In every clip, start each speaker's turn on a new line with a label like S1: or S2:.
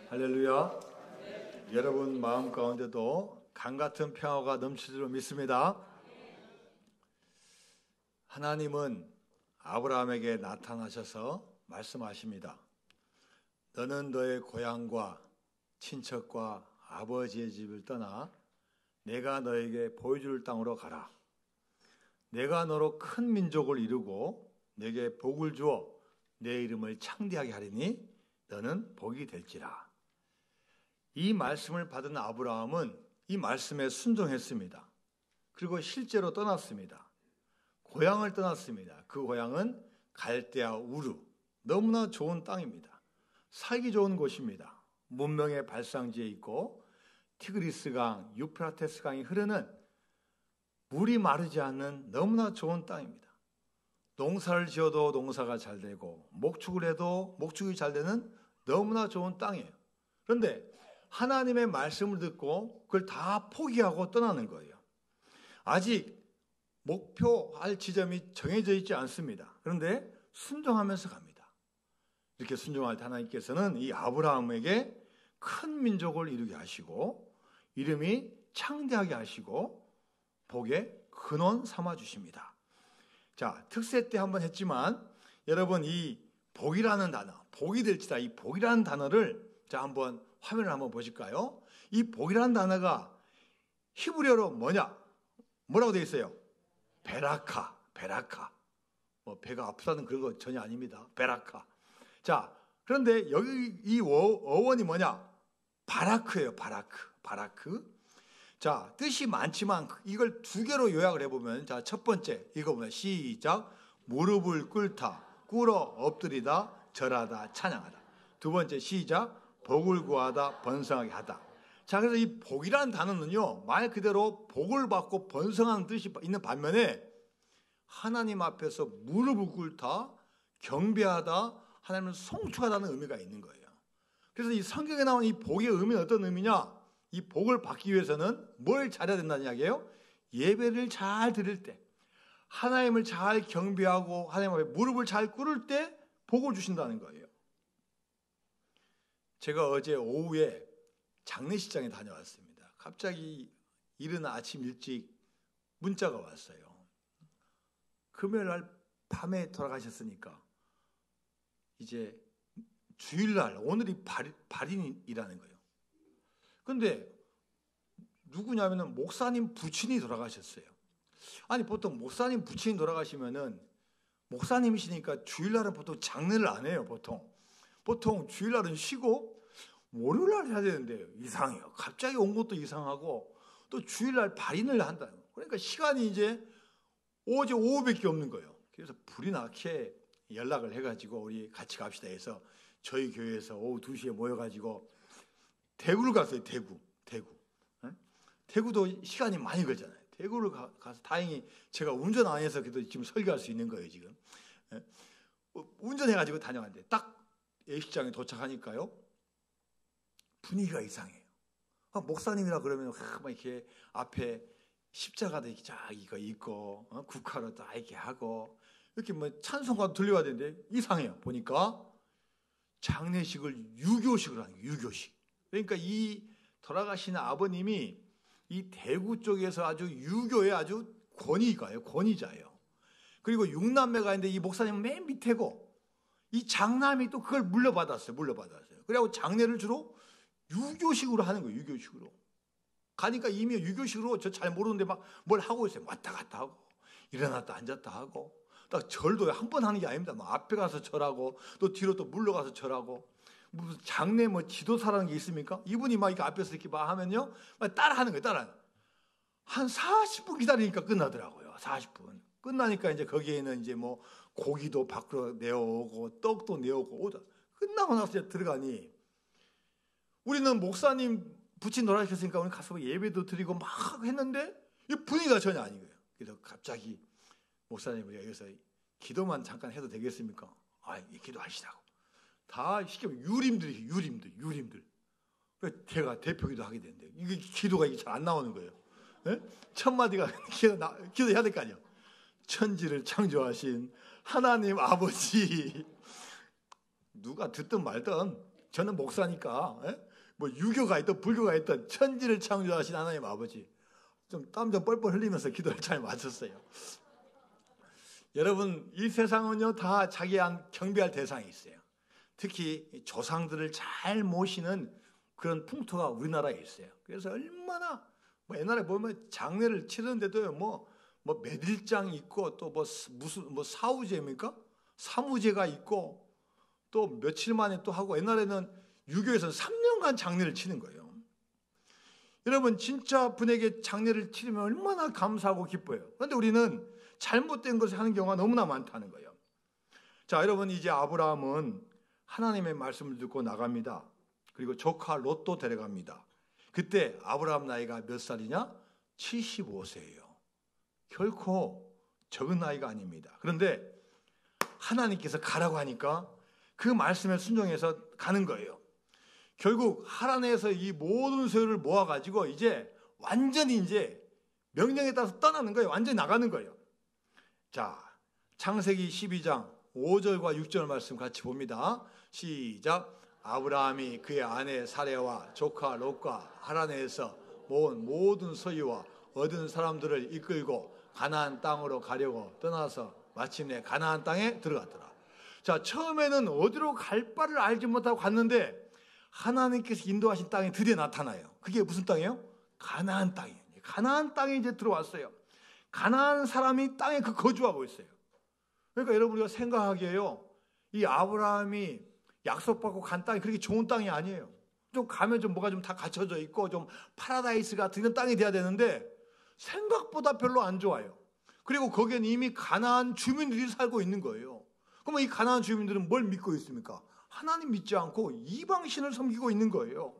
S1: 할렐루야. 여러분 마음 가운데도 강같은 평화가 넘치도록 믿습니다. 하나님은 아브라함에게 나타나셔서 말씀하십니다. 너는 너의 고향과 친척과 아버지의 집을 떠나 내가 너에게 보여줄 땅으로 가라. 내가 너로 큰 민족을 이루고 내게 복을 주어 내 이름을 창대하게 하리니 너는 복이 될지라. 이 말씀을 받은 아브라함은 이 말씀에 순종했습니다. 그리고 실제로 떠났습니다. 고향을 떠났습니다. 그 고향은 갈대아 우르, 너무나 좋은 땅입니다. 살기 좋은 곳입니다. 문명의 발상지에 있고 티그리스강, 유프라테스 강이 흐르는 물이 마르지 않는 너무나 좋은 땅입니다. 농사를 지어도 농사가 잘 되고 목축을 해도 목축이 잘 되는 너무나 좋은 땅이에요. 그런데 하나님의 말씀을 듣고 그걸 다 포기하고 떠나는 거예요. 아직 목표할 지점이 정해져 있지 않습니다. 그런데 순종하면서 갑니다. 이렇게 순종할 때 하나님께서는 이 아브라함에게 큰 민족을 이루게 하시고 이름이 창대하게 하시고 복의 근원 삼아 주십니다. 자, 특세 때 한번 했지만 여러분 이 복이라는 단어, 복이 될지다, 이 복이라는 단어를 자 한번 화면을 한번 보실까요? 이 복이라는 단어가 히브리어로 뭐라고 되어 있어요? 베라카. 뭐 배가 아프다는 그런 거 전혀 아닙니다. 베라카. 자, 그런데 여기 이 어원이 뭐냐? 바라크예요. 바라크. 자, 뜻이 많지만 이걸 두 개로 요약을 해보면, 자, 첫 번째 읽어보면 시작. 무릎을 꿇어 엎드리다 절하다 찬양하다. 두 번째 시작. 복을 구하다 번성하게 하다. 자, 그래서 이 복이라는 단어는요, 말 그대로 복을 받고 번성하는 뜻이 있는 반면에 하나님 앞에서 무릎을 꿇다 경배하다 하나님을 송축하다는 의미가 있는 거예요. 그래서 이 성경에 나온 이 복의 의미는 어떤 의미냐? 이 복을 받기 위해서는 뭘 잘해야 된다는 이야기예요? 예배를 잘 드릴 때, 하나님을 잘 경배하고 하나님 앞에 무릎을 잘 꿇을 때 복을 주신다는 거예요. 제가 어제 오후에 장례식장에 다녀왔습니다. 갑자기 이른 아침 일찍 문자가 왔어요. 금요일 날 밤에 돌아가셨으니까 이제 주일날 오늘이 발인이라는 거예요. 근데 누구냐면은 목사님 부친이 돌아가셨어요. 아니 보통 목사님 부친이 돌아가시면은 목사님이시니까 주일날은 보통 장례를 안 해요. 보통 주일날은 쉬고 월요일날 해야 되는데 이상해요. 갑자기 온 것도 이상하고 또 주일날 발인을 한다는 거예요. 그러니까 시간이 이제 어제 오후밖에 없는 거예요. 그래서 불이 나게 연락을 해가지고 우리 같이 갑시다 해서 저희 교회에서 오후 2시에 모여가지고 대구를 갔어요. 대구. 대구도 시간이 많이 걸잖아요. 대구를 가서 다행히 제가 운전 안 해서 그래도 지금 설교할 수 있는 거예요. 지금 운전해가지고 다녀왔는데 딱 예식장에 도착하니까요 분위기가 이상해요. 목사님이라 그러면 막 이렇게 앞에 십자가도 이렇게 쫙 이거 있고 국화로 딱 이렇게 하고 이렇게 뭐 찬송가도 들려야 되는데 이상해요. 보니까 장례식을 유교식으로 하는 거예요. 유교식. 그러니까 이 돌아가신 아버님이 이 대구 쪽에서 아주 유교의 아주 권위자예요. 그리고 6남매가 있는데 이 목사님은 맨 밑에고 이 장남이 또 그걸 물려받았어요. 그래갖고 장례를 주로 유교식으로 하는 거예요. 유교식으로. 가니까 이미 유교식으로 저 잘 모르는데 막 뭘 하고 있어요. 왔다 갔다 하고 일어났다 앉았다 하고 딱 절도 한 번 하는 게 아닙니다. 막 앞에 가서 절하고 또 뒤로 또 물러가서 절하고 무슨 장례 뭐 지도사라는 게 있습니까? 이분이 막 이렇게 앞에서 이렇게 막 하면요 막 따라하는 거예요. 따라. 한 40분 기다리니까 끝나더라고요. 40분. 끝나니까 이제 거기에는 이제 뭐 고기도 밖으로 내어오고 떡도 내어오고 오다. 끝나고 나서 이제 들어가니 우리는 목사님 부친 돌아가셨으니까 오늘 가서 예배도 드리고 막 했는데 이 분위기가 전혀 아닌 거예요. 그래서 갑자기 목사님 우리가 여기서 기도만 잠깐 해도 되겠습니까? 기도하시라고. 다 시키면 유림들. 그래서 제가 대표기도 하게 되는데 이게 기도가 잘 안 나오는 거예요. 네? 첫 마디가 기도해야 될 거 아니에요. 천지를 창조하신 하나님 아버지, 누가 듣든 말든 저는 목사니까 뭐 유교가 있든 불교가 있든 천지를 창조하신 하나님 아버지, 좀 땀 좀 뻘뻘 흘리면서 기도를 잘 마쳤어요. 여러분, 이 세상은요 다 자기한 경배할 대상이 있어요. 특히 조상들을 잘 모시는 그런 풍토가 우리나라에 있어요. 그래서 얼마나 뭐 옛날에 보면 장례를 치르는데도요 뭐 매딜장 있고 또 무슨 사후제입니까? 사무제가 있고 또 며칠 만에 또 하고, 옛날에는 유교에서는 3년간 장례를 치는 거예요. 여러분, 진짜 분에게 장례를 치르면 얼마나 감사하고 기뻐요. 그런데 우리는 잘못된 것을 하는 경우가 너무나 많다는 거예요. 자, 여러분, 이제 아브라함은 하나님의 말씀을 듣고 나갑니다. 그리고 조카 롯도 데려갑니다. 그때 아브라함 나이가 몇 살이냐? 75세예요. 결코 적은 나이가 아닙니다. 그런데 하나님께서 가라고 하니까 그 말씀에 순종해서 가는 거예요. 결국 하란에서 이 모든 소유를 모아가지고 이제 완전히 이제 명령에 따라서 떠나는 거예요. 완전히 나가는 거예요. 자, 창세기 12장 5절과 6절 말씀 같이 봅니다. 시작. 아브라함이 그의 아내 사레와 조카 롯과 하란에서 모은 모든 소유와 얻은 사람들을 이끌고 가나안 땅으로 가려고 떠나서 마침내 가나안 땅에 들어갔더라. 자, 처음에는 어디로 갈 바를 알지 못하고 갔는데 하나님께서 인도하신 땅이 드디어 나타나요. 그게 무슨 땅이에요? 가나안 땅이에요. 가나안 땅에 이제 들어왔어요. 가나안 사람이 땅에 거주하고 있어요. 그러니까 여러분, 우리가 생각하기에요, 이 아브라함이 약속받고 간 땅이 그렇게 좋은 땅이 아니에요. 좀 가면 좀 뭐가 좀 다 갖춰져 있고 좀 파라다이스 같은 이런 땅이 돼야 되는데 생각보다 별로 안 좋아요. 그리고 거기에는 이미 가나안 주민들이 살고 있는 거예요. 그러면 이 가나안 주민들은 뭘 믿고 있습니까? 하나님 믿지 않고 이방신을 섬기고 있는 거예요.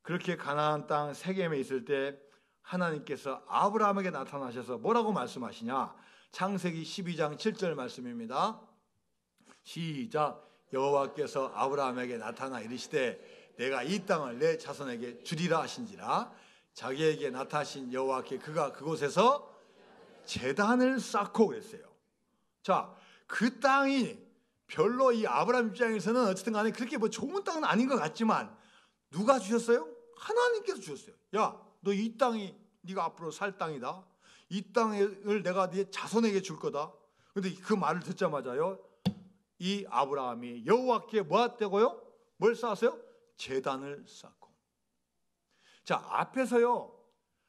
S1: 그렇게 가나안 땅 세겜에 있을 때 하나님께서 아브라함에게 나타나셔서 뭐라고 말씀하시냐? 창세기 12장 7절 말씀입니다. 시작. 여호와께서 아브라함에게 나타나 이르시되 내가 이 땅을 내 자손에게 주리라 하신지라. 자기에게 나타나신 여호와께 그가 그곳에서 제단을 쌓고 그랬어요. 자, 그 땅이 별로 이 아브라함 입장에서는 어쨌든 간에 그렇게 뭐 좋은 땅은 아닌 것 같지만 누가 주셨어요? 하나님께서 주셨어요. 야, 너 이 땅이 네가 앞으로 살 땅이다. 이 땅을 내가 네 자손에게 줄 거다. 근데 그 말을 듣자마자요, 이 아브라함이 여호와께 뭐 했다고요? 뭘 쌓았어요? 제단을 쌓고. 자, 앞에서요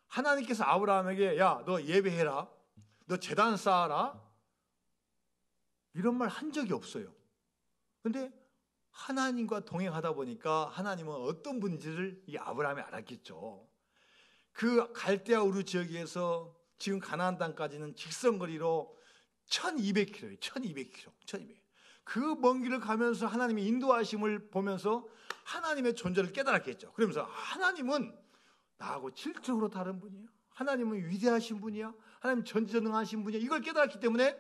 S1: 하나님께서 아브라함에게 야, 너 예배해라, 너 제단 쌓아라, 이런 말 한 적이 없어요. 근데 하나님과 동행하다 보니까 하나님은 어떤 분인지를 이 아브라함이 알았겠죠. 그 갈대아 우르 지역에서 지금 가나안 땅까지는 직선거리로 1200km예요. 1200km. 그 먼 길을 가면서 하나님의 인도하심을 보면서 하나님의 존재를 깨달았겠죠. 그러면서 하나님은 나하고 질적으로 다른 분이야. 하나님은 위대하신 분이야. 하나님 전지전능하신 분이야. 이걸 깨달았기 때문에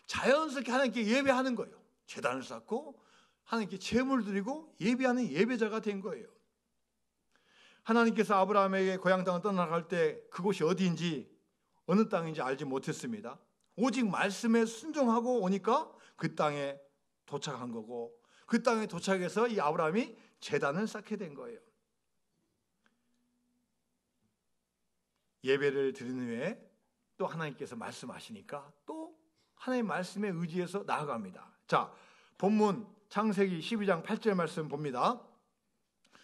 S1: 자연스럽게 하나님께 예배하는 거예요. 제단을 쌓고 하나님께 제물 드리고 예배하는 예배자가 된 거예요. 하나님께서 아브라함에게 고향 땅을 떠나갈 때 그곳이 어디인지 어느 땅인지 알지 못했습니다. 오직 말씀에 순종하고 오니까 그 땅에 도착한 거고, 그 땅에 도착해서 이 아브라함이 제단을 쌓게 된 거예요. 예배를 드린 후에 또 하나님께서 말씀하시니까 또 하나님의 말씀에 의지해서 나아갑니다. 자, 본문 창세기 12장 8절 말씀 봅니다.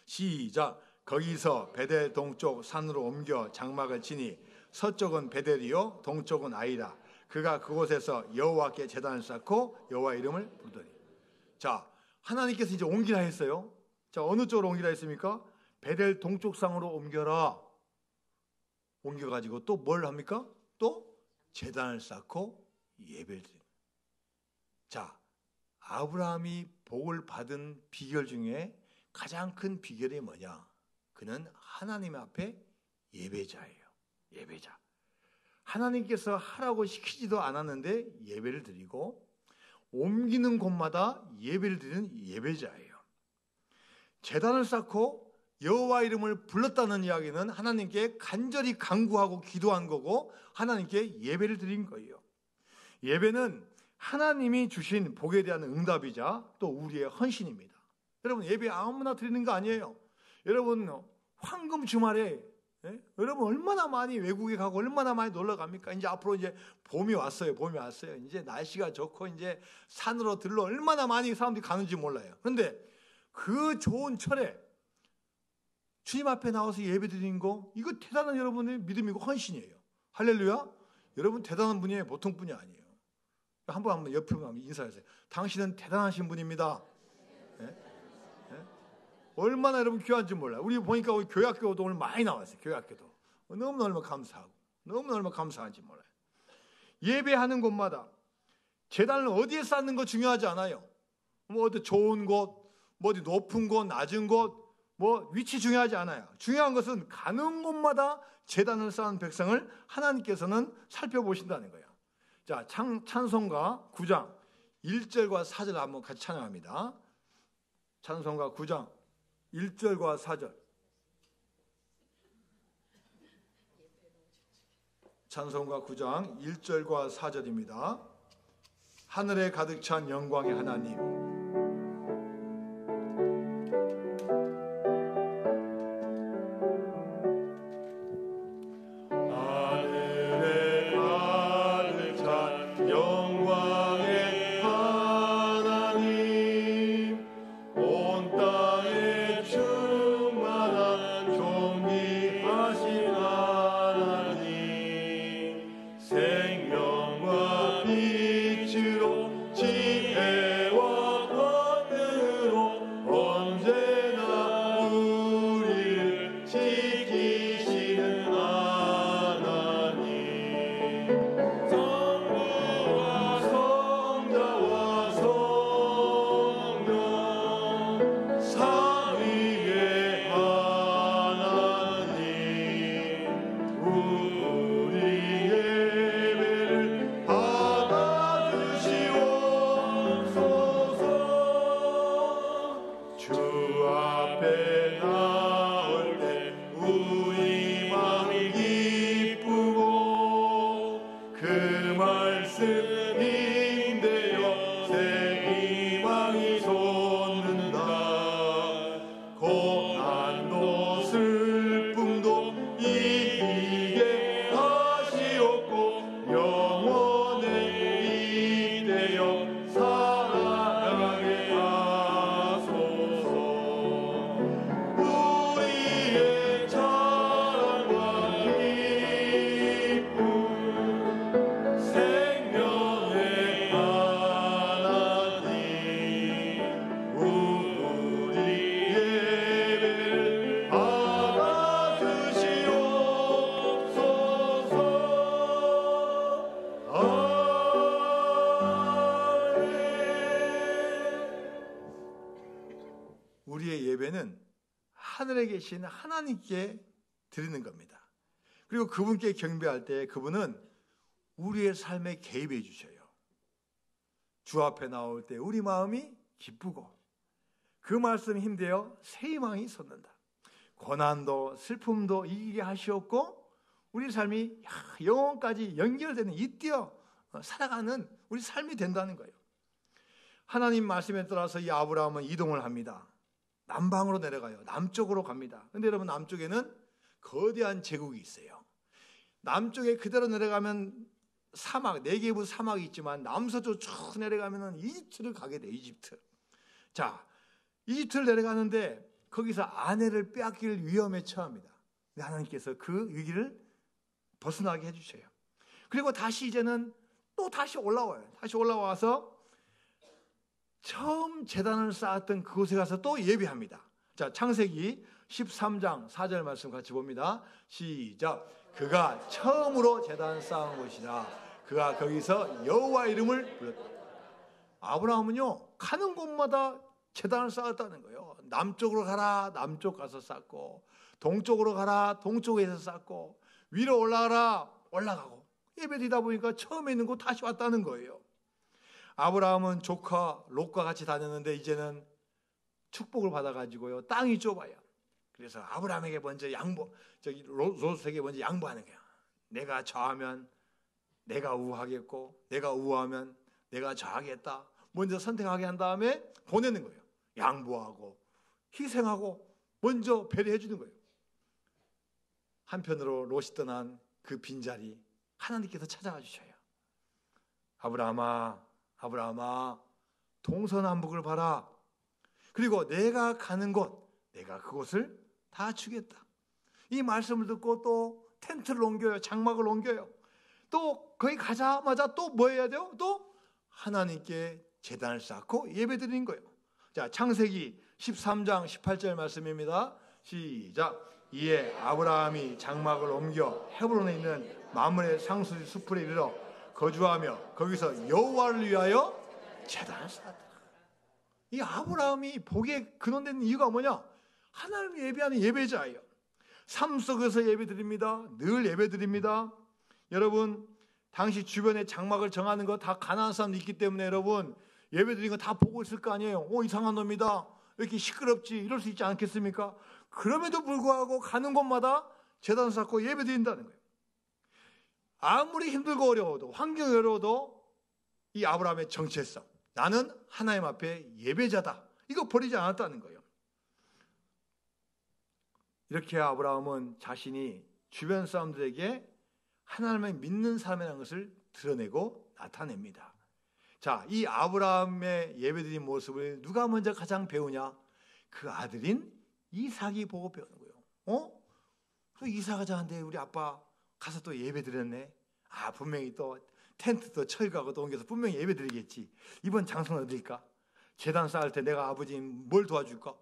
S1: 시작. 거기서 베델 동쪽 산으로 옮겨 장막을 치니 서쪽은 베델이요 동쪽은 아이라. 그가 그곳에서 여호와께 제단을 쌓고 여호와 이름을 부르더니. 자, 하나님께서 이제 옮기라 했어요. 자, 어느 쪽으로 옮기라 했습니까? 베델 동쪽 상으로 옮겨라. 옮겨가지고 또 뭘 합니까? 또 제단을 쌓고 예배를 드립니다. 자, 아브라함이 복을 받은 비결 중에 가장 큰 비결이 뭐냐? 그는 하나님 앞에 예배자예요. 예배자. 하나님께서 하라고 시키지도 않았는데 예배를 드리고 옮기는 곳마다 예배를 드리는 예배자예요. 제단을 쌓고 여호와 이름을 불렀다는 이야기는 하나님께 간절히 간구하고 기도한 거고 하나님께 예배를 드린 거예요. 예배는 하나님이 주신 복에 대한 응답이자 또 우리의 헌신입니다. 여러분 예배 아무나 드리는 거 아니에요. 여러분 황금 주말에 여러분 얼마나 많이 외국에 가고 얼마나 많이 놀러 갑니까? 이제 앞으로 이제 봄이 왔어요. 이제 날씨가 좋고 이제 산으로 들러 얼마나 많이 사람들이 가는지 몰라요. 그런데 그 좋은 철에 주님 앞에 나와서 예배 드리는 거, 이거 대단한 여러분의 믿음이고 헌신이에요. 할렐루야. 여러분 대단한 분이에요. 보통 분이 아니에요. 한번 옆에 한번 인사하세요. 당신은 대단하신 분입니다. 얼마나 여러분 귀한지 몰라요. 우리 보니까 우리 교회학교도 오늘 많이 나왔어요. 교회학교도 너무너무 감사하고 너무너무 감사한지 몰라요. 예배하는 곳마다 제단을 어디에 쌓는 거 중요하지 않아요. 뭐 어디 좋은 곳, 뭐 어디 높은 곳, 낮은 곳, 뭐 위치 중요하지 않아요. 중요한 것은 가는 곳마다 제단을 쌓은 백성을 하나님께서는 살펴보신다는 거예요. 자, 찬송가 9장 1절과 4절 한번 같이 찬양합니다. 찬송가 9장 1절과 4절. 찬송가 9장 1절과 4절입니다. 하늘에 가득 찬 영광의 하나님, 우리의 예배는 하늘에 계신 하나님께 드리는 겁니다. 그리고 그분께 경배할 때 그분은 우리의 삶에 개입해 주셔요. 주 앞에 나올 때 우리 마음이 기쁘고 그 말씀 힘대어 새 희망이 솟는다. 고난도 슬픔도 이기게 하시었고 우리 삶이 영원까지 연결되는 잇대어 살아가는 우리 삶이 된다는 거예요. 하나님 말씀에 따라서 이 아브라함은 이동을 합니다. 남방으로 내려가요. 남쪽으로 갑니다. 근데 여러분 남쪽에는 거대한 제국이 있어요. 남쪽에 그대로 내려가면 사막, 네게브 사막이 있지만 남서쪽 쭉 내려가면 이집트를 가게 돼요. 이집트. 자, 이집트를 내려가는데 거기서 아내를 빼앗길 위험에 처합니다. 근데 하나님께서 그 위기를 벗어나게 해주셔요. 그리고 다시 이제는 또 다시 올라와요. 다시 올라와서 처음 제단을 쌓았던 그곳에 가서 또 예배합니다. 자, 창세기 13장 4절 말씀 같이 봅니다. 시작. 그가 처음으로 제단을 쌓은 곳이라. 그가 거기서 여호와 이름을 불렀다. 아브라함은요, 가는 곳마다 제단을 쌓았다는 거예요. 남쪽으로 가라, 남쪽 가서 쌓고, 동쪽으로 가라, 동쪽에서 쌓고, 위로 올라가라, 올라가고. 예배드리다 보니까 처음에 있는 곳 다시 왔다는 거예요. 아브라함은 조카 롯과 같이 다녔는데 이제는 축복을 받아가지고요, 땅이 좁아요. 그래서 아브라함에게 먼저 롯에게 먼저 양보하는 거야. 내가 저하면 내가 우하겠고, 내가 우하면 내가 저하겠다. 먼저 선택하게 한 다음에 보내는 거예요. 양보하고 희생하고 먼저 배려해 주는 거예요. 한편으로 롯이 떠난 그 빈자리 하나님께서 찾아가 주셔요. 아브라함아, 아브라함아, 동서남북을 봐라. 그리고 내가 가는 곳, 내가 그곳을 다 주겠다. 이 말씀을 듣고 또 텐트를 옮겨요. 장막을 옮겨요. 또 거기 가자마자 또 뭐 해야 돼요? 또 하나님께 제단을 쌓고 예배드리는 거예요. 자, 창세기 13장 18절 말씀입니다. 시작. 이에 아브라함이 장막을 옮겨 헤브론에 있는 마므레 상수 숲에 이르러 거주하며 거기서 여호와를 위하여 제단을 쌓았다. 이 아브라함이 복에 근원된 이유가 뭐냐? 하나님을 예배하는 예배자예요. 삶 속에서 예배드립니다. 늘 예배드립니다. 여러분, 당시 주변에 장막을 정하는 거 다 가난한 사람도 있기 때문에 여러분 예배드리는 거 다 보고 있을 거 아니에요. 이상한 놈이다. 왜 이렇게 시끄럽지? 이럴 수 있지 않겠습니까? 그럼에도 불구하고 가는 곳마다 제단 쌓고 예배드린다는 거예요. 아무리 힘들고 어려워도 환경이 어려워도 이 아브라함의 정체성, 나는 하나님 앞에 예배자다. 이거 버리지 않았다는 거예요. 이렇게 아브라함은 자신이 주변 사람들에게 하나님을 믿는 사람이라는 것을 드러내고 나타냅니다. 자, 이 아브라함의 예배드린 모습을 누가 먼저 가장 배우냐? 그 아들인 이삭이 보고 배우는 거예요. 또 이삭 하자는데 우리 아빠 가서 또 예배드렸네. 분명히 또 텐트도 철거하고 또 옮겨서 분명히 예배드리겠지. 이번 장소는 어딜까? 제단 쌓을 때 내가 아버지 뭘 도와줄까?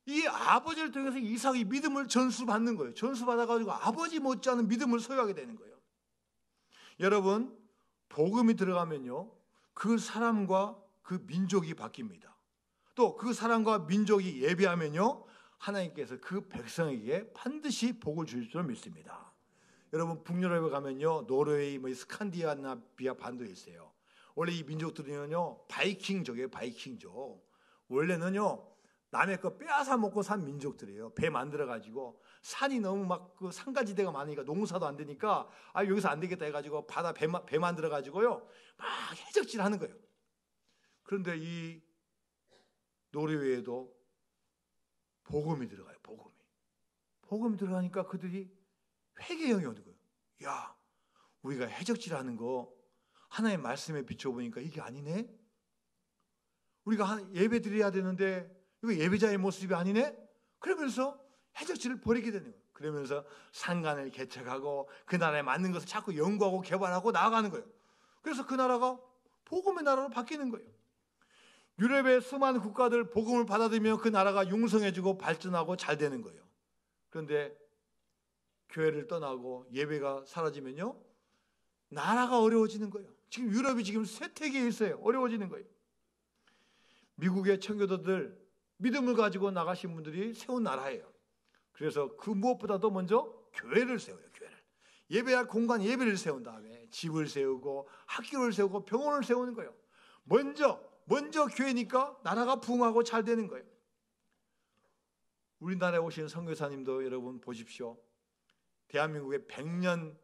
S1: 이 아버지를 통해서 이삭이 믿음을 전수받는 거예요. 전수받아가지고 아버지 못지않은 믿음을 소유하게 되는 거예요. 여러분, 복음이 들어가면요, 그 사람과 그 민족이 바뀝니다. 또 그 사람과 민족이 예배하면요, 하나님께서 그 백성에게 반드시 복을 줄 줄 믿습니다. 여러분, 북유럽에 가면요, 노르웨이, 스칸디나비아 반도에 있어요. 원래 이 민족들은요, 바이킹족이에요. 바이킹족. 원래는요, 남의 거 빼앗아 먹고 산 민족들이에요. 배 만들어가지고 산이 너무 막 그 산가지대가 많으니까 농사도 안 되니까 여기서 안 되겠다 해가지고 바다 배 만들어가지고요 막 해적질하는 거예요. 그런데 이 노르웨이에도 복음이 들어가요. 복음이 들어가니까 그들이 회개형이 오는 거예요. 야, 우리가 해적질하는 거 하나님의 말씀에 비춰보니까 이게 아니네. 우리가 예배 드려야 되는데 이거 예배자의 모습이 아니네? 그러면서 해적질을 벌이게 되는 거예요. 그러면서 산간을 개척하고 그 나라에 맞는 것을 자꾸 연구하고 개발하고 나아가는 거예요. 그래서 그 나라가 복음의 나라로 바뀌는 거예요. 유럽의 수많은 국가들 복음을 받아들이면 그 나라가 융성해지고 발전하고 잘 되는 거예요. 그런데 교회를 떠나고 예배가 사라지면요, 나라가 어려워지는 거예요. 지금 유럽이 지금 쇠퇴기에 있어요. 어려워지는 거예요. 미국의 청교도들 믿음을 가지고 나가신 분들이 세운 나라예요. 그래서 그 무엇보다도 먼저 교회를 세워요. 교회를. 예배할 공간, 예배를 세운 다음에 집을 세우고 학교를 세우고 병원을 세우는 거예요. 먼저 교회니까 나라가 부흥하고 잘 되는 거예요. 우리나라에 오신 선교사님도 여러분 보십시오. 대한민국의 100년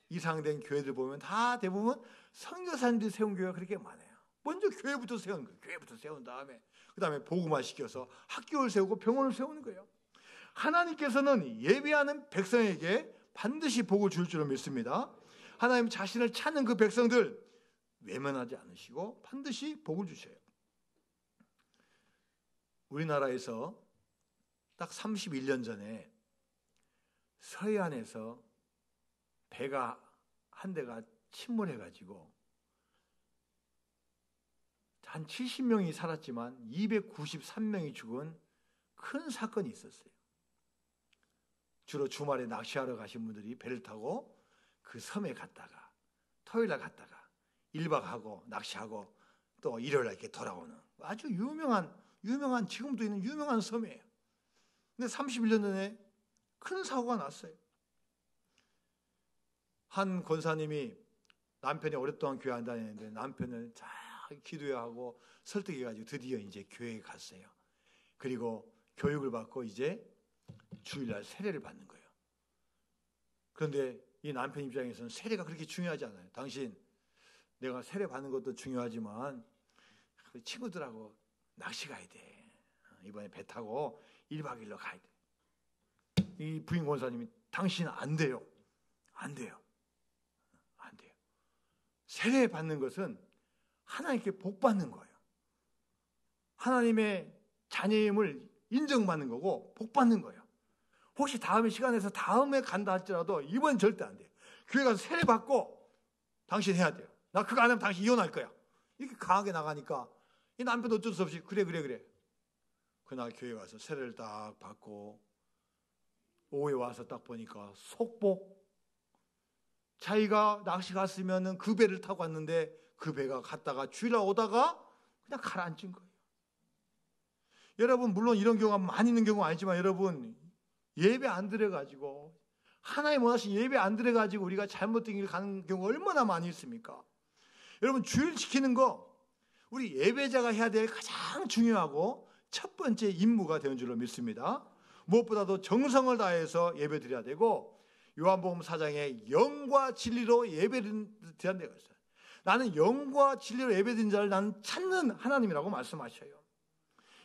S1: 이상 된 교회들 보면 다 대부분 선교사님들이 세운 교회가 그렇게 많아요. 먼저 교회부터 세우는 거예요. 교회부터 세운 다음에 그 다음에 복음화 시켜서 학교를 세우고 병원을 세우는 거예요. 하나님께서는 예배하는 백성에게 반드시 복을 줄 줄을 믿습니다. 하나님 자신을 찾는 그 백성들 외면하지 않으시고 반드시 복을 주셔요. 우리나라에서 딱 31년 전에 서해안에서 배가 한 대가 침몰해가지고 한 70명이 살았지만 293명이 죽은 큰 사건이 있었어요. 주로 주말에 낚시하러 가신 분들이 배를 타고 그 섬에 갔다가 토요일날 갔다가 1박하고 낚시하고 또 일요일날 이렇게 돌아오는 아주 유명한 지금도 있는 유명한 섬이에요. 근데 31년 전에 큰 사고가 났어요. 한 권사님이 남편이 오랫동안 교회 안 다니는데 남편을 잘 기도해야 하고 설득해가지고 드디어 이제 교회에 갔어요. 그리고 교육을 받고 이제 주일날 세례를 받는 거예요. 그런데 이 남편 입장에서는 세례가 그렇게 중요하지 않아요. 당신, 내가 세례 받는 것도 중요하지만 친구들하고 낚시 가야 돼. 이번에 배 타고 1박 2일로 가야 돼. 이 부인 권사님이 당신은 안 돼요. 안 돼요. 안 돼요. 세례 받는 것은 하나님께 복 받는 거예요. 하나님의 자녀임을 인정받는 거고 복 받는 거예요. 혹시 다음에 시간에서 다음에 간다 할지라도 이번 절대 안 돼요. 교회 가서 세례 받고 당신 해야 돼요. 나 그거 안 하면 당신 이혼할 거야. 이렇게 강하게 나가니까 이 남편도 어쩔 수 없이 그래. 그날 교회 가서 세례를 딱 받고 오후에 와서 딱 보니까 속복. 자기가 낚시 갔으면 그 배를 타고 왔는데 그 배가 갔다가 주일날 오다가 그냥 가라앉은 거예요. 여러분 물론 이런 경우가 많이 있는 경우는 아니지만 여러분 예배 안 드려가지고 하나님 원하신 예배 안 드려가지고 우리가 잘못된 길 가는 경우가 얼마나 많이 있습니까? 여러분 주일 지키는 거 우리 예배자가 해야 될 가장 중요하고 첫 번째 임무가 되는 줄로 믿습니다. 무엇보다도 정성을 다해서 예배 드려야 되고 요한복음 4장에 영과 진리로 예배를 드려야 되고 있어요. 나는 영과 진리로 예배 드리는 자를 나는 찾는 하나님이라고 말씀하셔요.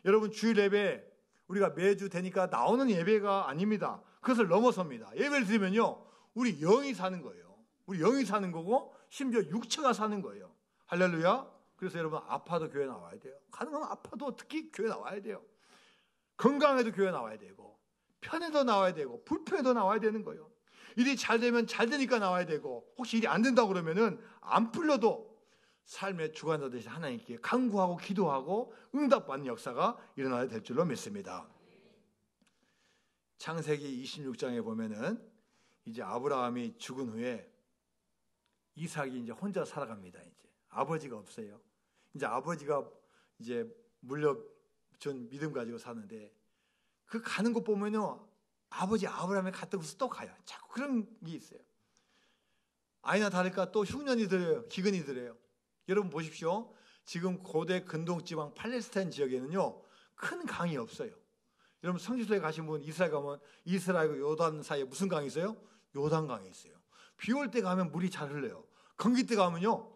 S1: 여러분 주일 예배 우리가 매주 되니까 나오는 예배가 아닙니다. 그것을 넘어섭니다. 예배를 드리면요 우리 영이 사는 거예요. 우리 영이 사는 거고 심지어 육체가 사는 거예요. 할렐루야. 그래서 여러분 아파도 교회 나와야 돼요. 가능하면 아파도 특히 교회 나와야 돼요. 건강해도 교회 나와야 되고 편해도 나와야 되고 불편해도 나와야 되는 거예요. 일이 잘 되면 잘 되니까 나와야 되고 혹시 일이 안 된다고 그러면은 안 풀려도 삶의 주관자 되신 하나님께 간구하고 기도하고 응답받는 역사가 일어나야 될 줄로 믿습니다. 창세기 26장에 보면은 이제 아브라함이 죽은 후에 이삭이 이제 혼자 살아갑니다. 이제 아버지가 없어요. 이제 아버지가 이제 물려준 믿음 가지고 사는데 그 가는 거 보면요 아버지 아브라함이 갔던 곳에 또 가요. 자꾸 그런 게 있어요. 아니나 다를까 또 흉년이 들어요. 기근이 들어요. 여러분 보십시오. 지금 고대 근동지방 팔레스타인 지역에는요 큰 강이 없어요. 여러분 성지순례 가신 분 이스라엘 가면 이스라엘과 요단 사이에 무슨 강이 있어요? 요단강이 있어요. 비 올 때 가면 물이 잘 흘러요. 건기 때 가면요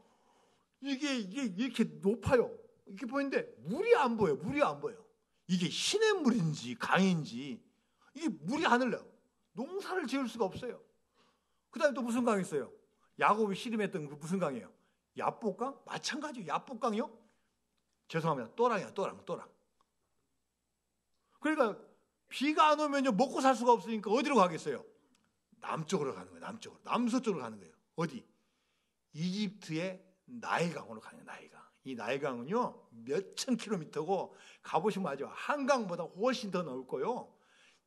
S1: 이게 이렇게 높아요. 이렇게 보이는데 물이 안 보여. 이게 시냇물인지 강인지 이게 물이 안 흘러요. 농사를 지을 수가 없어요. 그 다음에 또 무슨 강이 있어요? 야곱이 씨름했던 그 무슨 강이에요? 야복강? 마찬가지예요. 야복강이요? 죄송합니다. 또랑이야. 또랑. 그러니까 비가 안 오면요 먹고 살 수가 없으니까 어디로 가겠어요? 남쪽으로 가는 거예요. 남쪽으로. 남서쪽으로 가는 거예요. 어디? 이집트의 나일강으로 가는 거예요. 나일강. 이 나일강은요 몇천 킬로미터고 가보시면 알죠. 한강보다 훨씬 더 넓고요.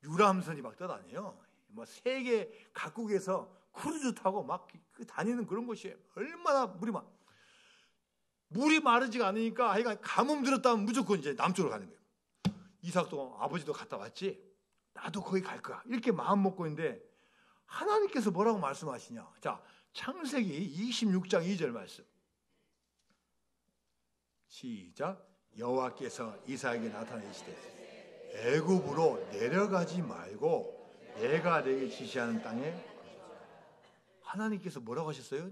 S1: 유람선이 막 떠다녀요. 뭐 세계 각국에서 크루즈 타고 막 다니는 그런 곳이에요. 얼마나 물이 마르지가 않으니까 하여간 가뭄 들었다면 무조건 이제 남쪽으로 가는 거예요. 이삭도 아버지도 갔다 왔지. 나도 거기 갈 거야. 이렇게 마음 먹고 있는데 하나님께서 뭐라고 말씀하시냐. 자, 창세기 26장 2절 말씀. 시작. 여호와께서 이삭에게 나타내시되 애굽으로 내려가지 말고 내가 내게 지시하는 땅에. 하나님께서 뭐라고 하셨어요?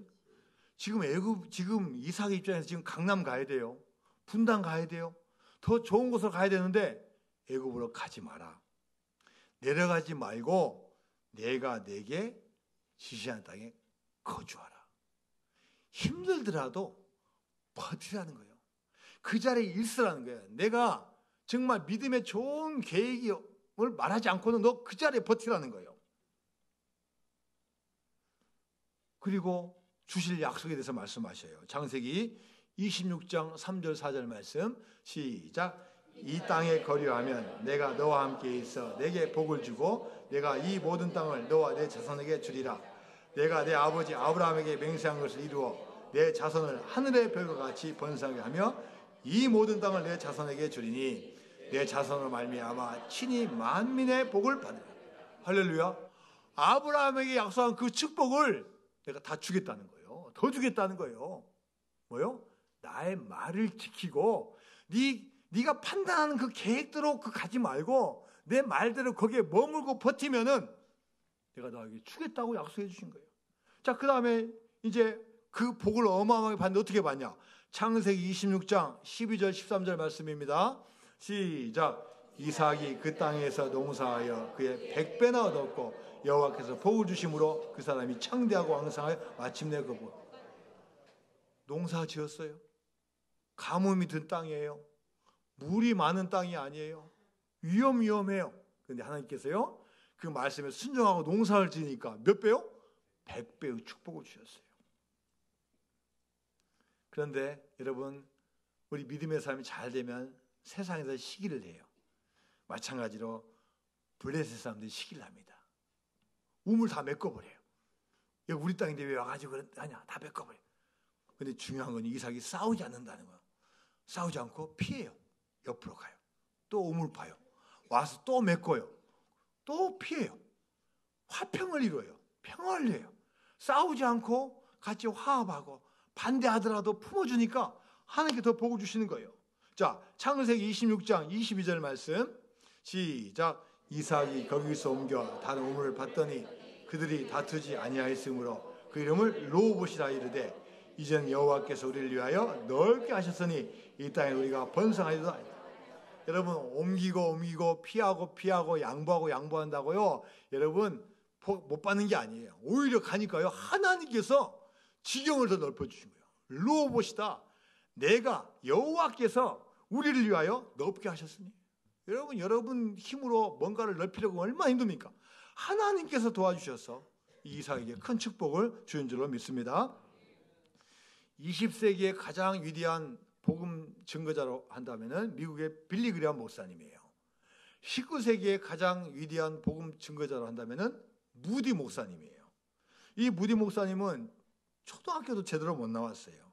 S1: 지금 이삭의 입장에서 지금 강남 가야 돼요. 분당 가야 돼요. 더 좋은 곳으로 가야 되는데 애굽으로 가지 마라. 내려가지 말고 내가 내게 지시하는 땅에 거주하라. 힘들더라도 버티라는 거예요. 그 자리에 있으라는 거예요. 내가 정말 믿음의 좋은 계획을 말하지 않고는 너 그 자리에 버티라는 거예요. 그리고 주실 약속에 대해서 말씀하셔요. 창세기 26장 3절 4절 말씀 시작. 이 땅에 거류하면 내가 너와 함께 있어 내게 복을 주고 내가 이 모든 땅을 너와 내 자손에게 주리라. 내가 내 아버지 아브라함에게 맹세한 것을 이루어 내 자손을 하늘의 별과 같이 번성하게 하며 이 모든 땅을 내 자손에게 주리니 내 자손을 말미암아 친히 만민의 복을 받으리라. 할렐루야. 아브라함에게 약속한 그 축복을 내가 다 주겠다는 거예요. 더 주겠다는 거예요. 뭐요? 나의 말을 지키고 네가 판단하는 그 계획대로 가지 말고 내 말대로 거기에 머물고 버티면은 내가 너에게 주겠다고 약속해 주신 거예요. 자, 그 다음에 이제 그 복을 어마어마하게 받는데 어떻게 받냐? 창세기 26장 12절 13절 말씀입니다. 시작. 이삭이 그 땅에서 농사하여 그의 100배나 얻었고 여호와께서 복을 주심으로 그 사람이 창대하고 왕성하여 마침내 그 농사 지었어요. 가뭄이 든 땅이에요. 물이 많은 땅이 아니에요. 위험해요. 그런데 하나님께서요, 그 말씀에 순종하고 농사를 지으니까 몇 배요? 100배의 축복을 주셨어요. 그런데 여러분, 우리 믿음의 삶이 잘 되면 세상에서 시기를 해요. 마찬가지로 블레셋 사람들이 시기를 합니다. 우물 다 메꿔버려요. 여기 우리 땅인데 왜 와가지고 하냐, 다 메꿔버려요. 근데 중요한 건 이삭이 싸우지 않는다는 거예요. 싸우지 않고 피해요. 옆으로 가요. 또 우물 파요. 와서 또 메꿔요. 또 피해요. 화평을 이루어요. 평화를 해요. 싸우지 않고 같이 화합하고 반대하더라도 품어주니까 하나님께 더 복을 주시는 거예요. 자, 창세기 26장 22절 말씀 시작. 이삭이 거기서 옮겨 다른 우물을 봤더니 그들이 다투지 아니하였으므로 그 이름을 르호봇이라 이르되 이제는 여호와께서 우리를 위하여 넓게 하셨으니 이 땅에 우리가 번성하리로다. 여러분, 옮기고 피하고 양보한다고요, 여러분 못 받는 게 아니에요. 오히려 가니까요, 하나님께서 지경을 더 넓혀주신 거예요. 르호봇이다. 내가 여호와께서 우리를 위하여 넓게 하셨으니. 여러분 힘으로 뭔가를 넓히려고 얼마나 힘듭니까? 하나님께서 도와주셔서 이삭에게 큰 축복을 주신 줄로 믿습니다. 20세기의 가장 위대한 복음 증거자로 한다면 미국의 빌리 그레이엄 목사님이에요. 19세기의 가장 위대한 복음 증거자로 한다면 무디 목사님이에요. 이 무디 목사님은 초등학교도 제대로 못 나왔어요.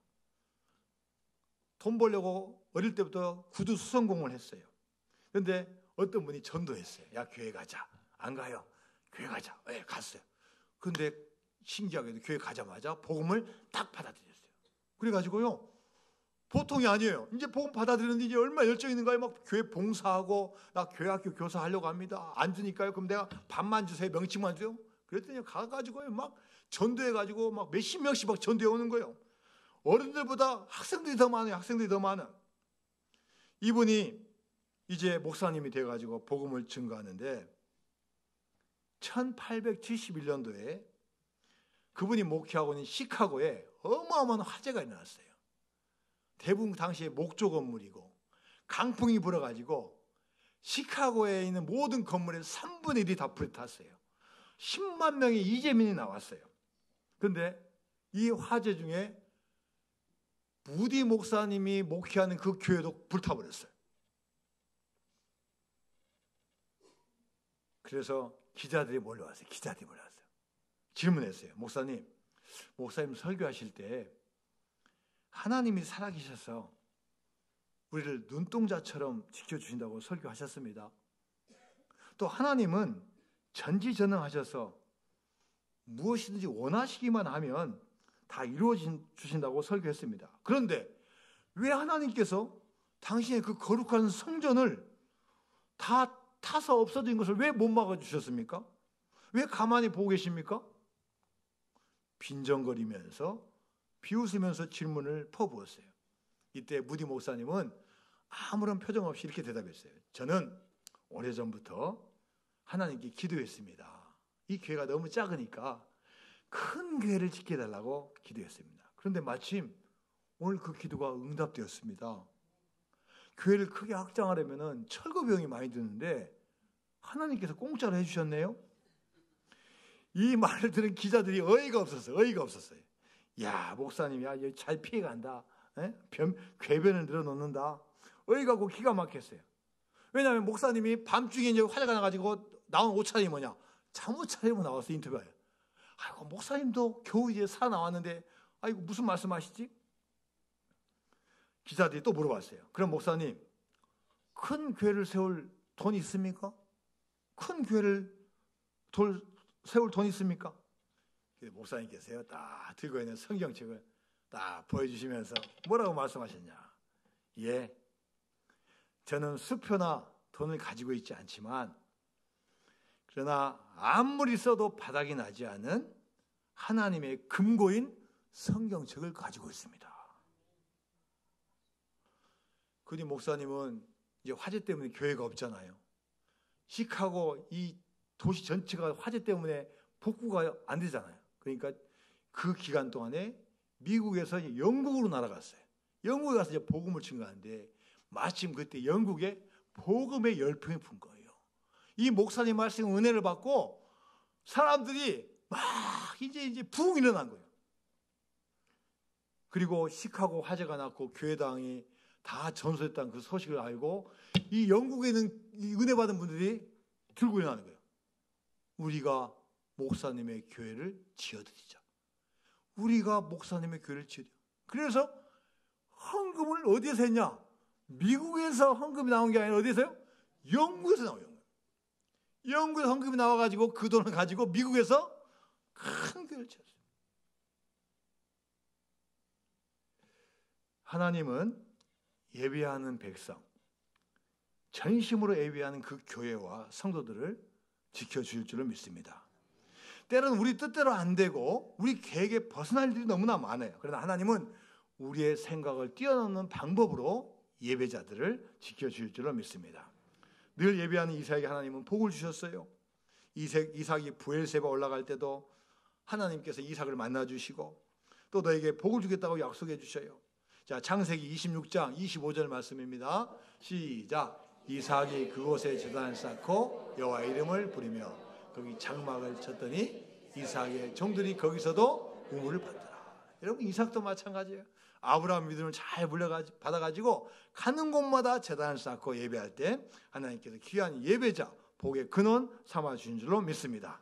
S1: 돈 벌려고 어릴 때부터 구두 수선공을 했어요. 그런데 어떤 분이 전도했어요. 야, 교회 가자. 안 가요. 교회 가자. 네, 갔어요. 그런데 신기하게도 교회 가자마자 복음을 딱 받아들였어요. 그래가지고요, 보통이 아니에요. 이제 복음 받아들였는데 이제 얼마나 열정이 있는가요? 막 교회 봉사하고, 나 교회학교 교사 하려고 합니다. 안 주니까요. 그럼 내가 밥만 주세요. 명칭만 주세요. 그랬더니 가가지고요, 막 전도해가지고 막 몇십 명씩 막 전도해 오는 거예요. 어른들보다 학생들이 더 많아요. 학생들이 더 많아. 이분이 이제 목사님이 돼가지고 복음을 증거하는데 1871년도에 그분이 목회하고 있는 시카고에 어마어마한 화재가 일어났어요. 대부분 당시에 목조 건물이고 강풍이 불어가지고 시카고에 있는 모든 건물의 3분의 1이 다 불에 탔어요. 10만 명의 이재민이 나왔어요. 그런데 이 화재 중에 무디 목사님이 목회하는 그 교회도 불타버렸어요. 그래서 기자들이 몰려왔어요. 질문했어요. 목사님 설교하실 때 하나님이 살아계셔서 우리를 눈동자처럼 지켜주신다고 설교하셨습니다. 또 하나님은 전지전능하셔서 무엇이든지 원하시기만 하면 다 이루어주신다고 설교했습니다. 그런데 왜 하나님께서 당신의 그 거룩한 성전을 다 타서 없어진 것을 왜 못 막아주셨습니까? 왜 가만히 보고 계십니까? 빈정거리면서 비웃으면서 질문을 퍼부었어요. 이때 무디 목사님은 아무런 표정 없이 이렇게 대답했어요. 저는 오래전부터 하나님께 기도했습니다. 이 교회가 너무 작으니까 큰 교회를 짓게해달라고 기도했습니다. 그런데 마침 오늘 그 기도가 응답되었습니다. 교회를 크게 확장하려면 철거 비용이 많이 드는데 하나님께서 공짜로 해주셨네요. 이 말을 들은 기자들이 어이가 없었어요. 야, 목사님, 야, 잘 피해간다. 궤변을 늘어놓는다. 어이가 없고 기가 막혔어요. 왜냐하면 목사님이 밤중에 이제 화재가 나가지고 나온 옷차림이 뭐냐? 잠옷 차림으로 나와서 인터뷰해요. 아이고, 목사님도 겨우 이제 살아나왔는데, 아이고, 무슨 말씀하시지? 기자들이 또 물어봤어요. 그럼 목사님, 큰 교회를 세울 돈 있습니까? 큰 교회를 세울 돈 있습니까? 목사님께서요, 딱 들고 있는 성경책을 딱 보여주시면서 뭐라고 말씀하셨냐? 예, 저는 수표나 돈을 가지고 있지 않지만 그러나 아무리 써도 바닥이 나지 않은 하나님의 금고인 성경책을 가지고 있습니다. 그뒤 목사님은 이제 화재 때문에 교회가 없잖아요. 시카고 이 도시 전체가 화재 때문에 복구가 안 되잖아요. 그러니까 그 기간 동안에 미국에서 영국으로 날아갔어요. 영국에 가서 이제 복음을 증거하는데 마침 그때 영국에 복음의 열풍이 분 거예요. 이 목사님 말씀 은혜를 받고 사람들이 막 이제 붕 일어난 거예요. 그리고 시카고 화재가 났고 교회당이 다 전소했다는 그 소식을 알고 이 영국에 있는 이 은혜 받은 분들이 들고 일어나는 거예요. 우리가 목사님의 교회를 지어드리자. 우리가 목사님의 교회를 지어드려. 그래서 헌금을 어디에서 했냐? 미국에서 헌금이 나온 게 아니라 어디에서요? 영국에서 나와요. 영국에서 헌금이 나와가지고 그 돈을 가지고 미국에서 큰 교회를 지었어요. 하나님은 예배하는 백성, 전심으로 예배하는 그 교회와 성도들을 지켜주실 줄을 믿습니다. 때로는 우리 뜻대로 안 되고 우리 계획에 벗어날 일이 너무나 많아요. 그러나 하나님은 우리의 생각을 뛰어넘는 방법으로 예배자들을 지켜주실 줄로 믿습니다. 늘 예배하는 이삭에게 하나님은 복을 주셨어요. 이삭이 부엘세바 올라갈 때도 하나님께서 이삭을 만나주시고 또 너에게 복을 주겠다고 약속해 주셔요. 자, 창세기 26장 25절 말씀입니다. 시작. 이삭이 그곳에 제단을 쌓고 여호와 이름을 부르며 거기 장막을 쳤더니 이삭의 종들이 거기서도 우물을 받더라. 여러분, 이삭도 마찬가지예요. 아브라함 믿음을 잘 받아가지고 가는 곳마다 제단을 쌓고 예배할 때 하나님께서 귀한 예배자, 복의 근원 삼아주신 줄로 믿습니다.